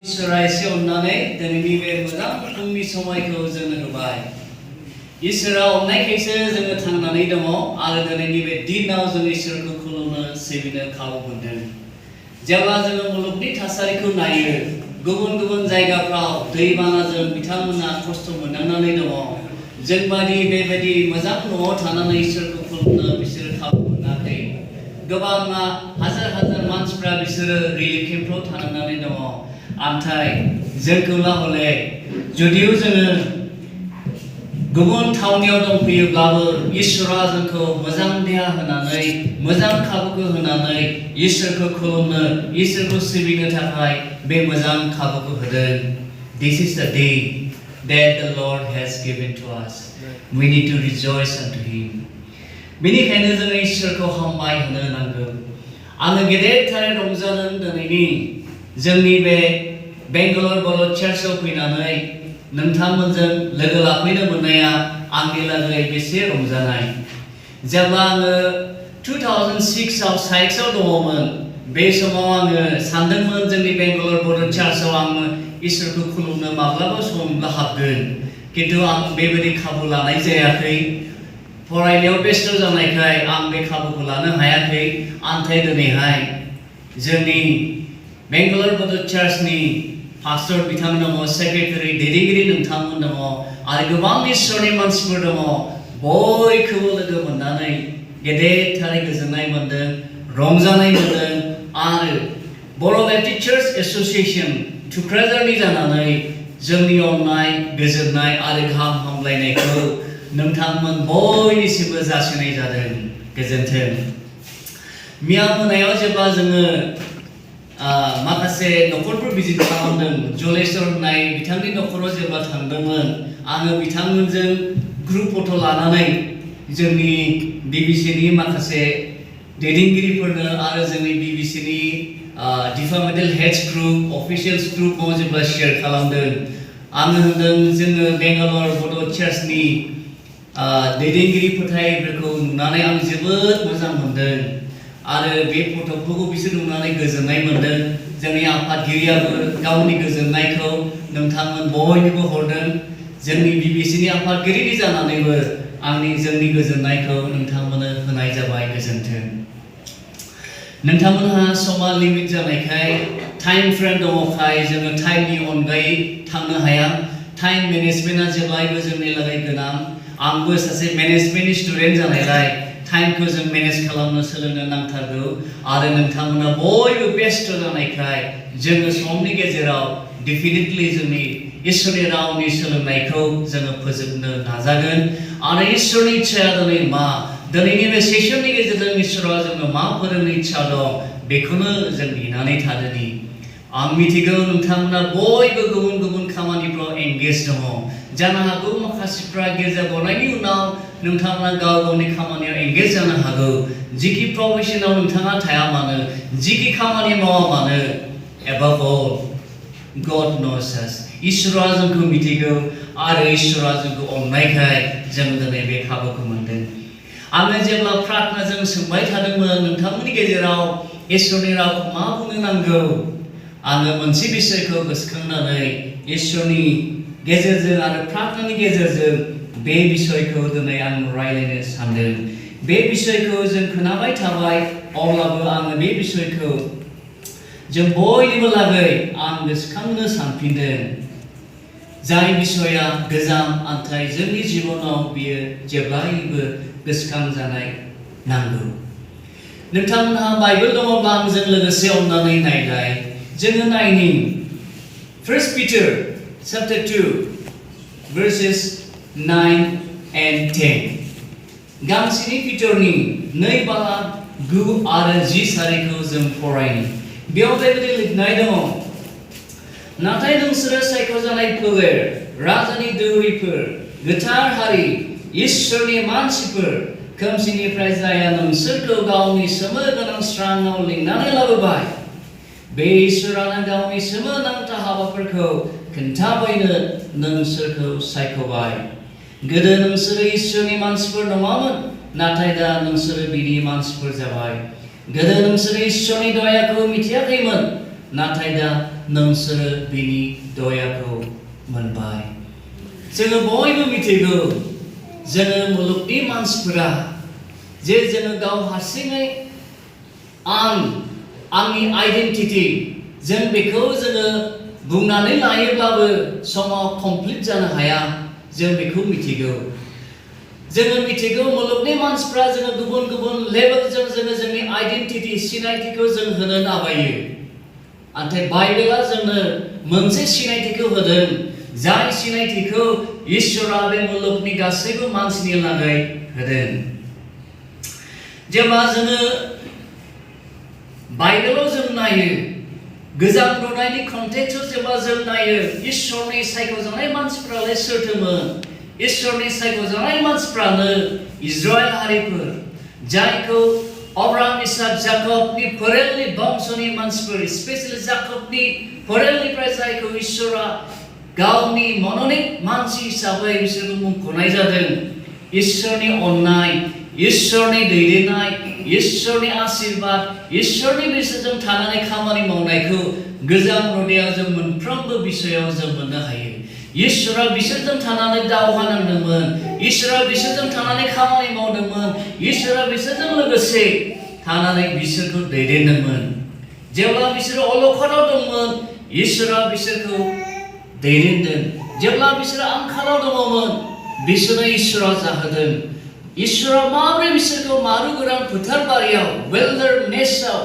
इसोरा एसे अननानै दिनैनि बे मोजां फुंनि समायखौ जोंनो होबाय। इसोरा अननायखायसो जोङो थांनानै दङ आरो दिनैनि बे दिनाव जों इसोरखौ खुलुमनो सिबिनो खाबु मोनदों। जेब्ला जोङो मुलुगनि थासारिखौ नायो, गुबुन गुबुन जायगाफ्राव दैबानाजों बिथांमोना खस्थ' मोननांनानै दङ। जोंबादि बेबायदि मोजां न'आव थानानै इसोरखौ खुलुमनो बिसोरो खाबु मोनाखै। गोबां हाजार मानसिफ्रा बिसोरो रिलिफ केम्पफ्राव थानांनानै दङ। आमथाय जोंखौला हले जुदियो जोङो गुबुन थावनियाव दंफैयोब्लाबो इसोरा जोंखौ मोजां देहा होनानै मोजां खाबुखौ होनानै इसोरखौ खुलुमनो इसोरखौ सिबिनो थाखाय बे मोजां खाबुखौ होदों। This is the day that the Lord has given to us. We need to rejoice unto Him. बेनिखायनो जोङो इसोरखौ हामबाय होनो नांगौ। आङो गेदेरथारै रंजादों दिनैनि जोंनि बे बेंगालर बड' चार्चआव फैनानै नोंथांमोनजों लोगो लाफैनो मोननाया आंनि लागै बेसे रंजानाय। जेब्ला आङो 2006 आव साइक्सआव दङमोन, बे समाव आङो सानदोंमोन जोंनि बेंगालर बड' चार्चआव आङो इसोरखौ खुलुमनो माब्लाबा समब्ला हाबगोन, किन्तु आं बेबायदि खाबु लानाय जायाखै। फरायनायाव बेस्थ' जानायखाय आं बे खाबुखौ लानो हायाखै। आमथाय दिनैहाय जोंनि बेंगालर बड' चार्चनि पास्टर बिथांमोन दङ, सेक्रेटारि दैदेनगिरि नोंथांमोन दङ आरो गोबां इसोरनि मानसिफोर दङ। बयखौबो लोगो मोननानै गेदेरथारै गोजोननाय मोनदों, रंजानाय मोनदों आरो बर' बेप्टिस्ट चार्च एस'सिएशन तुक्राझारनि जानानै जोंनि अननाय, गोजोननाय आरो गाहाम हामलायनायखौ नोंथांमोन बयनिसिमबो जासिनाय जादों। गोजोन्थों। मैया मोनायाव जेब्ला जोङो माखासे न'खरफोर भिजिट खालामदों, जलेश्वर होननाय बिथांनि न'खराव जेब्ला थांदोंमोन, आङो बिथांमोनजों ग्रुप फट' लानानै जोंनि BBCनि माखासे दैदेनगिरिफोरनो आरो जोंनि BBCनि डिपार्टमेन्टेल हेड्स ग्रुप, अफिसियेल्स ग्रुपआव जेब्ला शेयार खालामदों, आङो होनदों जोङो बेंगालर बड' चार्चनि दैदेनगिरि फोथायफोरखौ नुनानै आं जोबोद मोजां मोनदों आरो बे फट'खौ बिसोर नुनानै गोजोननाय मोनदों। जोंनि आफादगिरियाबो गावनि गोजोननायखौ नोंथांमोन बयनोबो हरदों। जोंनि BBCनि आफादगिरि जानानैबो जोंनि गोजोननायखौ नोंथांमोननो होनाय जाबाय। गोजोन्थों। नोंथांमोनहा समा लिमिट जानायखाय, टाइम फ्रेम दङखाय जोङो टाइमनि अनगायै थांनो हाया। टाइम मेनेजमेन्टआ जेब्लायबो जोंनि लागै गोनां। आंबो सासे मेनेजमेन्टनि स्टुडेन्ट जानायलाय टाइमखौ जों मेनेज खालामनो सोलोंनो नांथारगौ आरो नोंथांमोना बयबो बेस्थ' जानायखाय जोङो समनि गेजेराव डेफिनेटलि जोंनि इसोरनि रावनि सोलोंनायखौ जोङो फोजोबनो नाजागोन आरो इसोरनि इच्छाया दिनै मा, दिनैनि बे सेसननि गेजेरजों इसोरा जोंनो मा फोरोंनो इच्छा दं, बेखौनो जों नेनानै थादोनि। आं मिथिगौ नोंथांमोना बयबो गुबुन गुबुन खामानिफ्राव एंगेज दङ। जानो हागौ माखासेफ्रा गिर्जा गनायनि उनाव नोंथांमोना गाव गावनि खामानियाव एंगेज जानो हागौ। जिखि प्रफेसनाव नोंथाङा थाया मानो, जिखि खामानि मावा मानो, above all, God knows us. इसोरा जोंखौ मिथिगौ आरो इसोरा जोंखौ अननायखाय जों दिनै बे खाबुखौ मोनदों। आङो जेब्ला प्रार्थनाजों सोंबाय थादोंमोन नोंथांमोननि गेजेराव इसोरनि रावखौ मा बुंनो नांगौ, आङो मोनसे बिषयखौ गोसोखांनानै इसोरनि गेजेरजों आरो प्रार्थनानि गेजेरजों बे बिषयखौ दिनै आं रायज्लायनो सानदों। बे बिषयखौ जों खोनाबाय थाबाय, अब्लाबो आङो बे बिषयखौ जों बयनिबो लागै आं गोसोखांनो सानफिनदों। जाय बिषया गोजाम, नाथाय जोंनि जिबनाव बियो जेब्लायबो गोसोखांजानाय नांगौ। नोंथांमोनहा बाइबेल दङब्ला आंजों लोगोसे अननानै नायलाय। जोङो नायनि 1 Peter chapter 2 verses 9 and 10. गांसेनि पिटरनि 2:9 आरो 10 सारिखौ जों फरायनि। बेयाव बेबायदि लिरनाय दङ, नाथाय नोंसोरो सायख'जानाय फोलेर, राजानि दौरिफोर, गोथार हारि, इसोरनि मानसिफोर, खोमसिनिफ्राय जाया नोंसोरखौ गावनि सोमोगोनां स्राङाव लिंनानै लाबोबाय। बे इसोरानो गावनि सोमोनांथाव हाबाफोरखौ खोन्थाबायनो नोंसोरखौ सायख'बाय। गोदो नोंसोरो इसोरनि मानसिफोर नङामोन, नाथाय दा नोंसोरो बिनि मानसिफोर जाबाय। गोदो नोंसोरो इसोरनि दयाखौ मिथियाखैमोन, नाथाय दा नोंसोरो बिनि दयाखौ मोनबाय जोङो बयबो मिथिगौ जोङो मुलुगनि मानसिफोरा जे जोङो गाव हारसिङै आंनि आइडेन्टिटि जों बेखौ जोङो बुंनानै लायोब्लाबो समाव कमप्लिट जानो हाया जों बेखौ मिथिगौ जोङो मिथिगौ मुलुगनि मानसिफ्रा जोङो गुबुन गुबुन लेभेलजों जोङो जोंनि आइडेन्टिटि सिनायथिखौ जों होनो नाबायो नाथाय बाइबेला जोंनो मोनसे सिनायथिखौ होदों जाय सिनायथिखौ इसोरा बे मुलुगनि गासैबो मानसिनि लागै होदों जेब्ला जोङो बाइबेलाव जों नायो गोजाम रुनायनि कन्टेक्सआव जेब्ला जों नायो इसोरनि सायख'जानाय मानसिफ्रालाय सोरथोमोन इसोरनि सायख'जानाय मानसिफ्रानो इजराइल हारिफोर जायखौ अब्राहाम इसाक जाकबनि फोलेरनि बंशनि मानसिफोर स्पेशेलि जाकबनि फोलेरनिफ्राय जायखौ इसोरा गावनि मन'निक मानसि हिसाबै बिसोरखौ मुंख'नाय जादों इसोरनि अननाय इसोरनि दैदेननाय इसोरनि आशीर्बाद इसोरनि बिसोरजों थानानै खामानि मावनायखौ गोजाम रुनायाव जों मोनफ्रोमबो बिषयाव जों मोननो हायो इसोरा बिसोरजों थानानै दावहा नांदोंमोन इसोरा बिसोरजों थानानै खामानि मावदोंमोन इसोरा बिसोरजों लोगोसे थानानै बिसोरखौ दैदेनदोंमोन जेब्ला बिसोरो अलखदाव दंमोन इसोरा बिसोरखौ दैदेनदों जेब्ला बिसोरो आंखालाव दङमोन बिसोरनो इसोरा जाहोदों इसोरा माबोरै बिसोरखौ मारु गोरान फोथारबारियाव वेल्डारनेसआव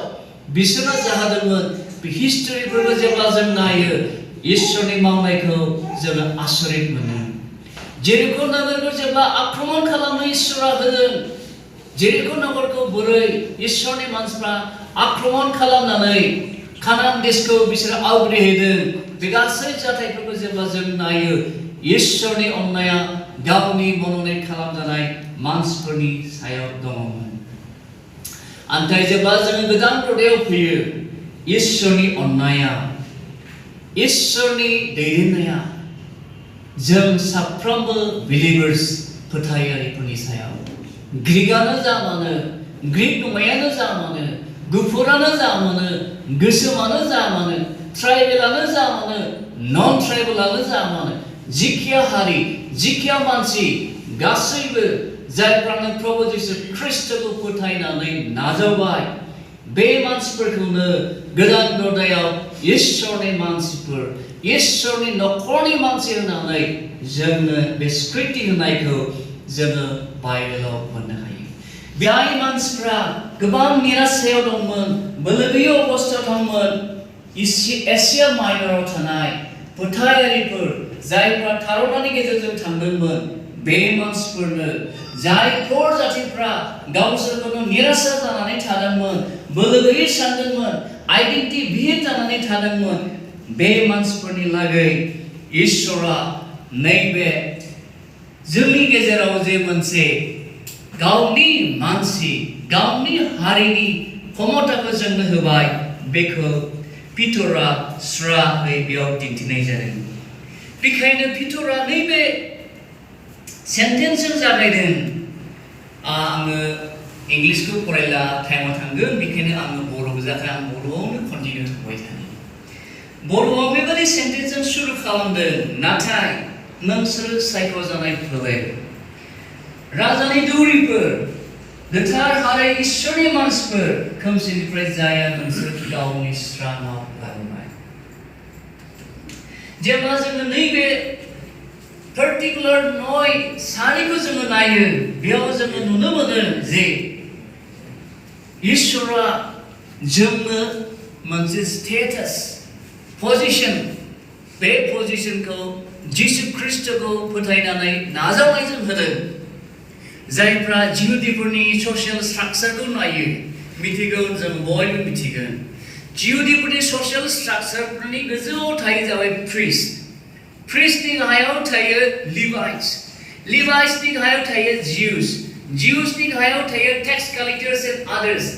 बिसोरनो जाहोदोंमोन बे हिस्टरिफोरखौ जेब्ला जों नायो इसोरनि मावनायखौ जोङो आसरित मोनो जेरिख' नगरखौ जेब्ला आक्रमण खालामनो इसोरा होदों जेरिख' नगरखौ बोरै इसोरनि मानसिफ्रा आक्रमण खालामनानै कानान देशखौ बिसोरो आवग्रिहोदों बे गासै जाथायफोरखौ जेब्ला जों नायो इसोरनि अननाया गावनि मन'निक खालामजानाय मानसिफोरनि सायाव दङमोन नाथाय जेब्ला जोङो गोदान रुनायाव फैयो इसोरनि अननाया इसोरनि दैदेननाया जों साफ्रोमबो बिलिभार्स फोथायारिफोरनि सायाव ग्रीकआनो जा मानो ग्रीक नङैयानो जा मानो गुफुरानो जा मानो गोसोमानो जा मानो ट्राइबेलानो जा मानो नन ट्राइबेलानो जा मानो जिखिया हारि जिखिया मानसि गासैबो जायफ्रानो प्रभु जिसु ख्रीष्टखौ फोथायनानै नाजावबाय बे मानसिफोरखौनो गोदान रुनायाव इसोरनि मानसिफोर इसोरनि नखरनि मानसि होननानै जोंनो बे स्क्रिप्टि होनायखौ जोङो बाइबेलाव मोननो हायो बेहाय मानसिफ्रा गोबां निराशायाव दंमोन बोलोगैयै अबस्थायाव दंमोन एसिया माइनराव थानाय फोथायारिफोर जायफ्रा थारनानि गेजेरजों थांदोंमोन बे मानसिफोरनो जाय फर जातिफ्रा गावसोरखौनो निराशा जानानै थादोंमोन बोलोगैयै सानदोंमोन आइडेन्टिटि बिहिर जानानै थादोंमोन बे मानसिफोरनि लागै इसोरा नैबे जोंनि गेजेराव जे मोनसे गावनि मानसि गावनि हारिनि क्षमताखौ जोंनो होबाय बेखौ पितरा स्रायै बेयाव दिन्थिनाय जादों बेखायनो पितरा नैबे सेन्टेन्सजों जागायदों आङो इंलिसखौ फरायला टाइमाव थांगोन बेखायनो आङो बर' गोजाखाय आं बर'आवनो कन्टिनिउ थांबाय थानो बर'आव बेबायदि सेन्टेन्सजों सुरु खालामदों नाथाय नोंसोर सायख'जानाय फोलेर राजानि दौरिफोर गोथार हारि इसोरनि मानसिफोर खोमसिनिफ्राय जाया नोंसोर गावनि स्राङाव लाबोबाय जेब्ला जोङो नैबे पार्टिकुलार नय सारिखौ जोङो नायो बेयाव जोङो नुनो मोनो जे इसोरा जोंनो मोनसे स्टेटास पजिशन बे पजिशनखौ जिसु ख्रीष्टखौ फोथायनानै नाजावनायजों होदों जायफ्रा जिहुदिफोरनि ससियेल स्ट्राक्चारखौ नायो मिथिगोन जों बयबो मिथिगोन जिहुदिफोरनि ससियेल स्ट्राक्चारफोरनि गोजौआव थायो जाबाय प्रिस्टनि गाहायाव थायो लिभाइट्सनि गाहायाव थायो जिउसनि गाहायाव थायो टेक्स कालेक्टर्स एन्ड आदार्स